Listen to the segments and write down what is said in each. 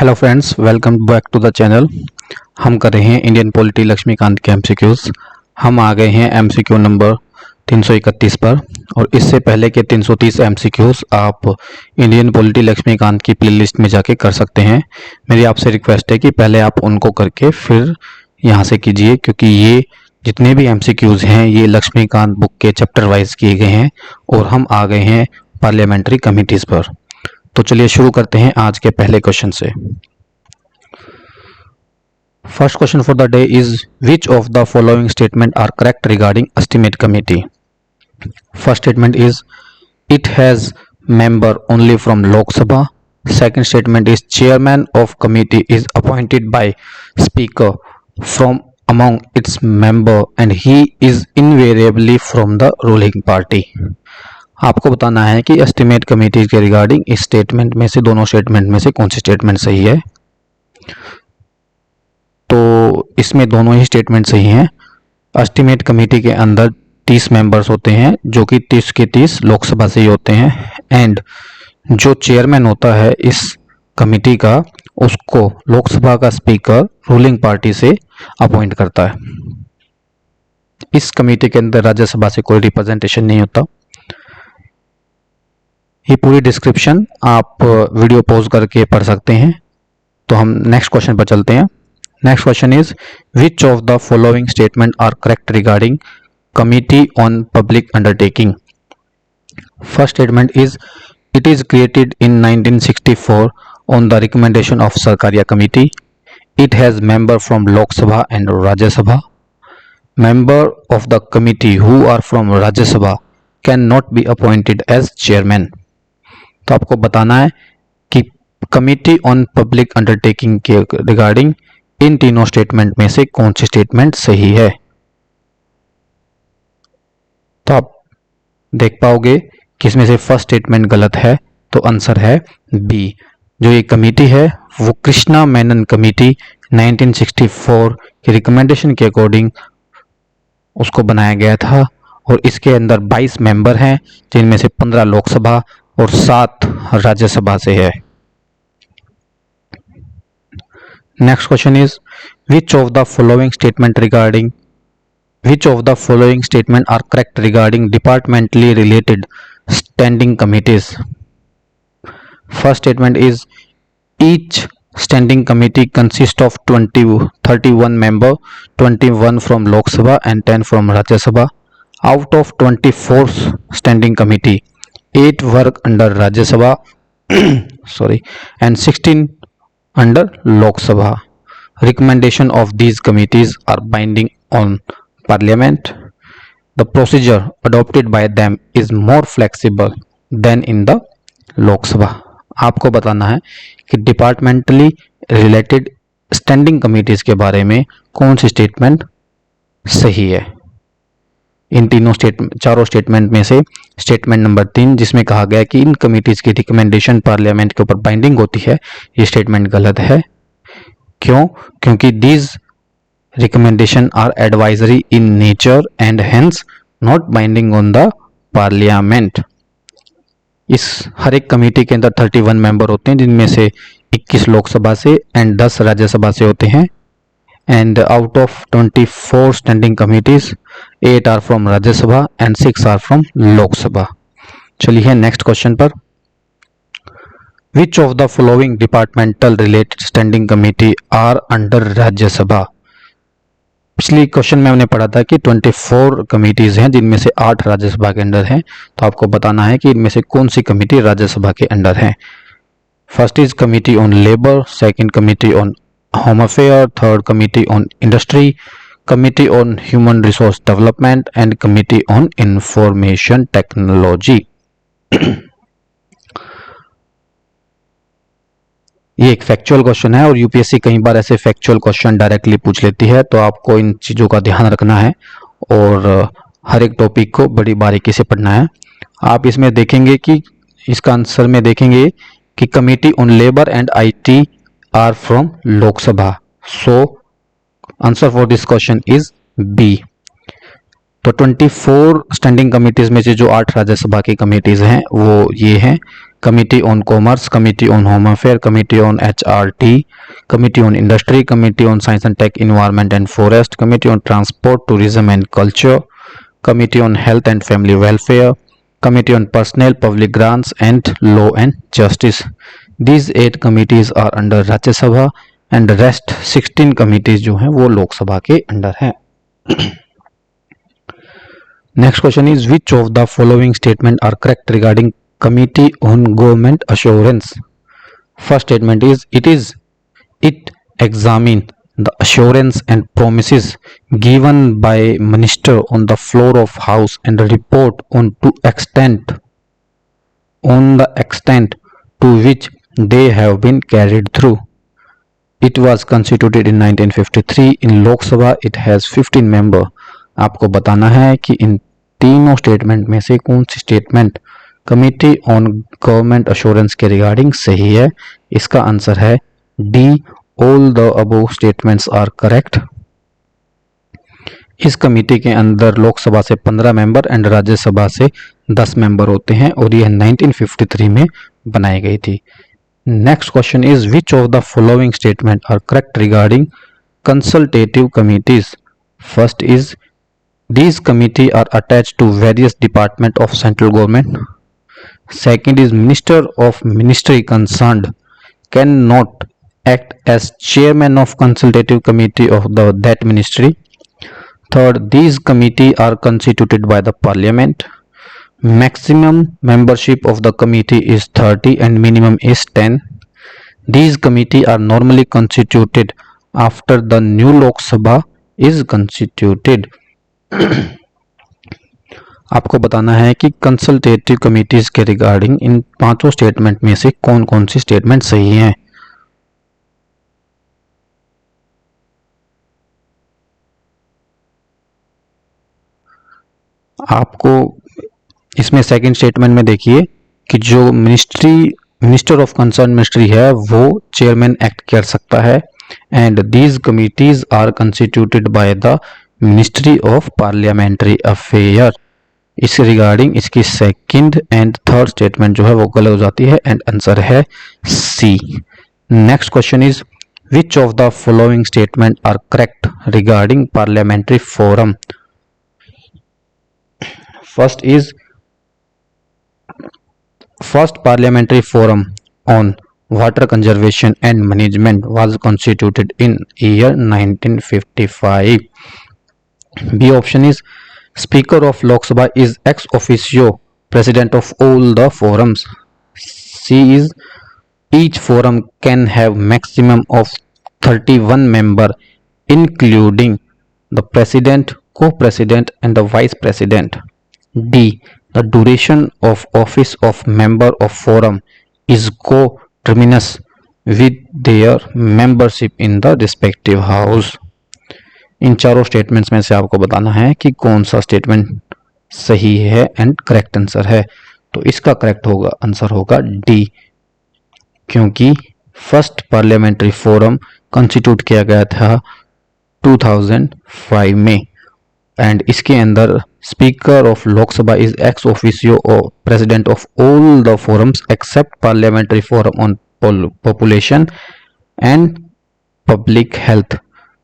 Hello friends, welcome back to the channel. हम कर रहे हैं इंडियन पॉलिटी लक्ष्मीकांत के एमसीक्यूज। हम आ गए हैं एमसीक्यू नंबर 331 पर, और इससे पहले के 330 एमसीक्यूज आप इंडियन पॉलिटी लक्ष्मीकांत की प्लेलिस्ट में जाके कर सकते हैं। मेरी आपसे रिक्वेस्ट है कि पहले आप उनको करके फिर यहाँ से कीजिए, क्योंकि ये जितने भी एमसीक्यूज हैं ये लक्ष्मीकांत बुक के चैप्टर वाइज किए गए हैं और हम आ गए हैं पार्लियामेंट्री कमिटीज़ पर। तो चलिए शुरू करते हैं आज के पहले क्वेश्चन से। First question for the day is which of the following statement are correct regarding estimate committee. First statement is it has member only from Lok Sabha. Second statement is chairman of committee is appointed by speaker from among its member and he is invariably from the ruling party। आपको बताना है कि estimate committee के regarding इस statement में से, दोनों statement में से कौन सी स्टेटमेंट सही है। तो इसमें दोनों ही स्टेटमेंट सही हैं। एस्टीमेट कमेटी के अंदर 30 मेंबर्स होते हैं, जो कि 30 के 30 लोकसभा से ही होते हैं, एंड जो चेयरमैन होता है इस कमेटी का, उसको लोकसभा का स्पीकर रूलिंग पार्टी से अपॉइंट करता है। इस कमेटी के अंदर राज्यसभा से कोई रिप्रेजेंटेशन नहीं होता। ये पूरी डिस्क्रिप्शन आप वीडियो पॉज करके पढ़ सकते हैं। तो हम नेक्स्ट क्वेश्चन पर चलते हैं। Next question is which of the following statement are correct regarding committee on public undertaking. First statement is it is created in 1964 on the recommendation of Sarkaria committee. It has member from Lok Sabha and Rajya Sabha. Member of the committee who are from Rajya Sabha cannot be appointed as chairman। तो आपको बताना है कि committee on public undertaking के regarding इन तीनों statement में से कौन सी स्टेटमेंट सही है। तो आप देख पाओगे कि इसमें से फर्स्ट स्टेटमेंट गलत है, तो आंसर है बी। जो ये कमेटी है वो कृष्णा मेनन कमेटी 1964 की रिकमेंडेशन के अकॉर्डिंग उसको बनाया गया था, और इसके अंदर 22 मेंबर हैं, जिनमें से 15 लोकसभा और 7 राज्यसभा से है। Next question is which of the following statement are correct regarding departmentally related standing committees. First statement is each standing committee consists of 31 member, 21 from Lok Sabha and 10 from Rajya Sabha. Out of 24 standing committee, 8 work under Rajya Sabha and 16 under Lok Sabha. Recommendation of these committees are binding on Parliament. The procedure adopted by them is more flexible than in the Lok Sabha। आपको बताना है कि departmentally related standing committees के बारे में कौन सी statement सही है। इन चारों स्टेटमेंट में से स्टेटमेंट नंबर 3, जिसमें कहा गया कि इन कमिटीज की रिकमेंडेशन पार्लियामेंट के ऊपर बाइंडिंग होती है, ये स्टेटमेंट गलत है। क्यों? क्योंकि these recommendation are advisory in nature and hence not binding on the parliament. इस हर एक कमेटी के अंदर 31 मेंबर होते हैं, जिनमें से 21 लोकसभा से एंड 10 राज्यसभा से होते हैं, and out of 24 standing committees 8 are from Rajya Sabha and 6 are from Lok Sabha. चलिए नेक्स्ट क्वेश्चन पर। Which of the following departmental related standing committee are under Rajya Sabha. पिछली क्वेश्चन में हमने पढ़ा था कि 24 कमिटीज हैं, जिनमें से 8 राज्यसभा के अंडर हैं। तो आपको बताना है कि इनमें से कौन सी कमिटी राज्यसभा के अंडर है। First is committee on labour, second committee on home affair, third committee on industry, committee on human resource development and committee on information technology. ये एक फैक्चुअल क्वेश्चन है, और यूपीएससी कई बार ऐसे फैक्चुअल क्वेश्चन डायरेक्टली पूछ लेती है, तो आपको इन चीज़ों का ध्यान रखना है और हर एक टॉपिक को बड़ी बारीकी से पढ़ना है। आप इसमें देखेंगे कि इसका आंसर में देखेंगे कि committee on labour and IT are from Lok Sabha, so answer for this question is B. तो 24 स्टैंडिंग कमिटीज में से जो 8 राज्यसभा की कमिटीज हैं वो ये हैं, Committee on Commerce, Committee on Home Affairs, Committee on HRT, Committee on Industry, Committee on Science and Tech, Environment and Forest, Committee on Transport, Tourism and Culture, Committee on Health and Family Welfare, Committee on Personnel, Public Grants and Law and Justice. These 8 committees are under Rajya Sabha and the rest 16 committees जो हैं वो लोक सभा के under हैं. Next question is, which of the following statement are correct regarding Committee on Government Assurance? First statement is, it examine the assurance and promises given by minister on the floor of House and report on the extent to which they have been carried through. It was constituted in 1953. In Lok Sabha it has 15 member. आपको बताना है कि इन तीनों statement में से कौन सी statement committee on government assurance के रिगार्डिंग सही है. इसका आंसर है D, all the above statements are correct. इस कमेटी के अंदर लोकसभा से 15 मेंबर एंड राज्यसभा से 10 मेंबर होते हैं और यह 1953 में बनाई गई थी. Next question is, which of the following statement are correct regarding consultative committees? First is, these committee are attached to various department of central government. Second is, minister of ministry concerned cannot act as chairman of consultative committee of that ministry. Third, these committee are constituted by the parliament. Maximum membership of the committee is 30 and minimum is 10. These committee are normally constituted after the new Lok Sabha is constituted. आपको बताना है कि consultative committees के regarding इन पांचों statement में से कौन कौन सी स्टेटमेंट सही हैं. आपको इसमें सेकंड स्टेटमेंट में देखिए कि जो मिनिस्टर ऑफ कंसर्न मिनिस्ट्री है वो चेयरमैन एक्ट कर सकता है and these committees are constituted by the ministry of parliamentary affair. इस रिगार्डिंग इसकी सेकंड एंड थर्ड स्टेटमेंट जो है वो गलत हो जाती है एंड आंसर है C. Next question is, which of the following statement are correct regarding parliamentary forum? First parliamentary forum on water conservation and management was constituted in year 1955. B option is, Speaker of Lok Sabha is ex officio president of all the forums. C is, each forum can have maximum of 31 member including the president, co-president and the vice president. D, the duration of office of member of forum is co-terminus with their membership in the respective house. इन चारों statements में से आपको बताना है कि कौन सा statement सही है एंड करेक्ट आंसर है. तो इसका करेक्ट होगा आंसर होगा डी, क्योंकि फर्स्ट पार्लियामेंट्री फोरम कॉन्स्टिट्यूट किया गया था 2005 में एंड इसके अंदर speaker of Lok Sabha is ex officio president of all the forums except parliamentary forum on population and public health,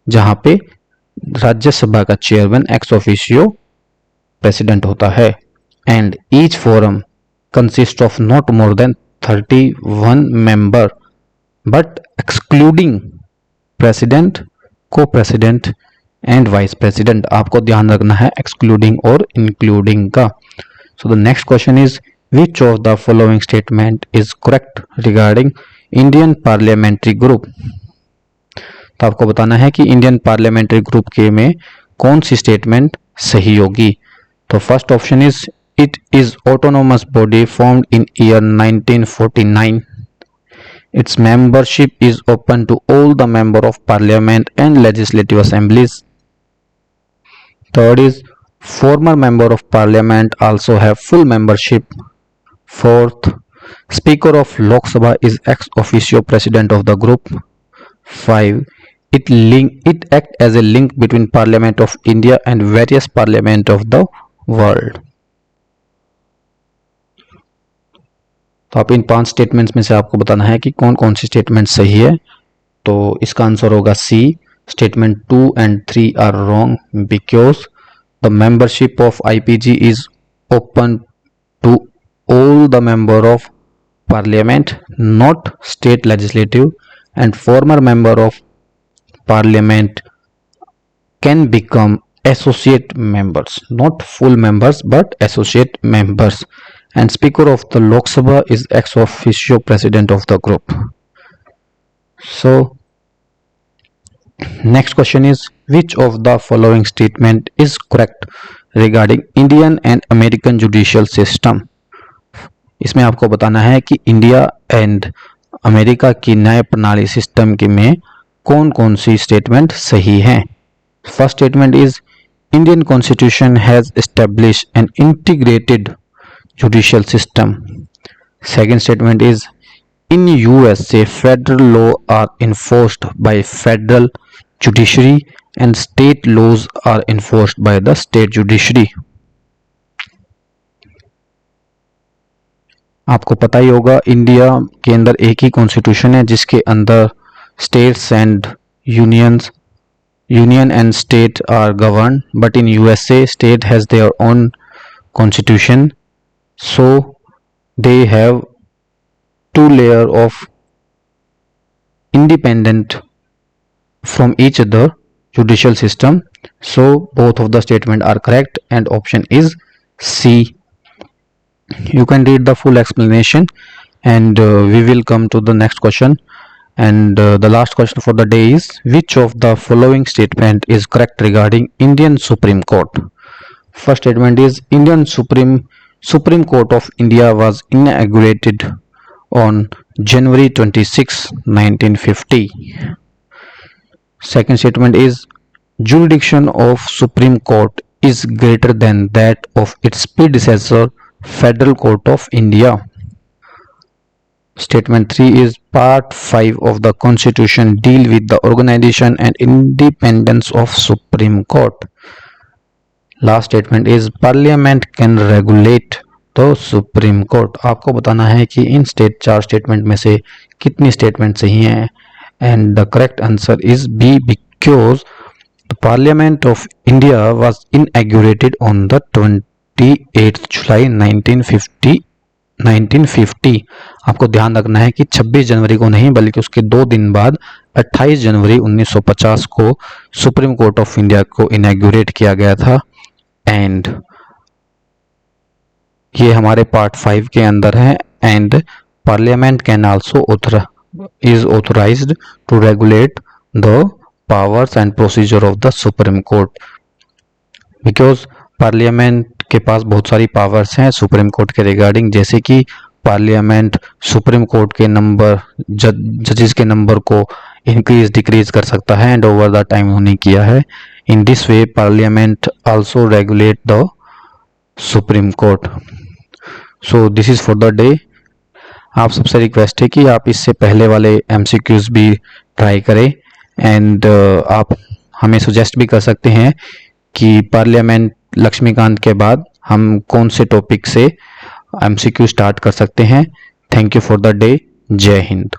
जहां पे राज्यसभा का चेयरमैन एक्स ऑफिशियो प्रेसिडेंट होता है and each forum consist of not more than 31 member but excluding president, को president and vice president. आपको ध्यान रखना है एक्सक्लूडिंग और इंक्लूडिंग का. So the next question is, which of the following statement is correct regarding Indian parliamentary group? तो आपको बताना है कि इंडियन पार्लियामेंट्री ग्रुप के में कौन सी स्टेटमेंट सही होगी. तो first option is, it is autonomous body formed in year 1949. Its membership is open to all the member of parliament and legislative assemblies. Third is, former member of parliament also have full membership. Fourth, speaker of Lok Sabha is ex officio president of the group. 5, it act as a link between parliament of India and various parliament of the world. तो आप इन 5 statements में से आपको बताना है कि कौन कौन सी स्टेटमेंट सही है। तो इसका आंसर होगा C, statement 2 and 3 are wrong because the membership of IPG is open to all the member of parliament, not state legislative, and former member of parliament can become associate members, not full members but associate members, and speaker of the Lok Sabha is ex officio president of the group. So next question is, which of the following statement is correct regarding Indian and American judicial system? इसमें आपको बताना है कि India and America की न्याय प्रणाली system के में कौन कौन सी स्टेटमेंट सही हैं। First statement is Indian constitution has established an integrated judicial system. Second statement is in USA federal law are enforced by federal judiciary and state laws are enforced by the state judiciary. आपको पता ही होगा India के अंदर एक ही constitution है जिसके अंदर states and union and state are govern, but in USA state has their own constitution, so they have 2 layer of independent from each other judicial system, so both of the statement are correct and option is C. You can read the full explanation and we will come to the next question, and the last question for the day is, which of the following statement is correct regarding Indian Supreme Court? First statement is Indian Supreme Court of India was inaugurated on January 26, 1950. Second statement is jurisdiction of Supreme Court is greater than that of its predecessor Federal Court of India. Statement 3 is Part 5 of the Constitution deal with the organization and independence of Supreme Court. Last statement is Parliament can regulate the Supreme Court. आपको बताना है कि इन 4 statement में से कितनी statement सही हैं, and the correct answer is B, because the Parliament of India was inaugurated on the 28th July 1950. आपको ध्यान रखना है कि 26 जनवरी को नहीं बल्कि उसके 2 दिन बाद 28 जनवरी 1950 को सुप्रीम कोर्ट ऑफ इंडिया को इनॉग्रेट किया गया था, एंड ये हमारे पार्ट 5 के अंदर है। And parliament can also is authorized to regulate the powers and procedure of the Supreme Court, because parliament के पास बहुत सारी पावर्स हैं सुप्रीम कोर्ट के रिगार्डिंग, जैसे कि पार्लियामेंट सुप्रीम कोर्ट के नंबर जजेस के नंबर को इंक्रीज डिक्रीज कर सकता है, एंड ओवर द टाइम उन्होंने किया है। In this way parliament also regulate the supreme court. So this is for the day. आप सबसे रिक्वेस्ट है कि आप इससे पहले वाले MCQs भी ट्राई करें, एंड आप हमें सुजेस्ट भी कर सकते हैं कि पार्लियामेंट लक्ष्मीकांत के बाद हम कौन से टॉपिक से MCQ स्टार्ट कर सकते हैं। Thank you for the day. जय हिंद।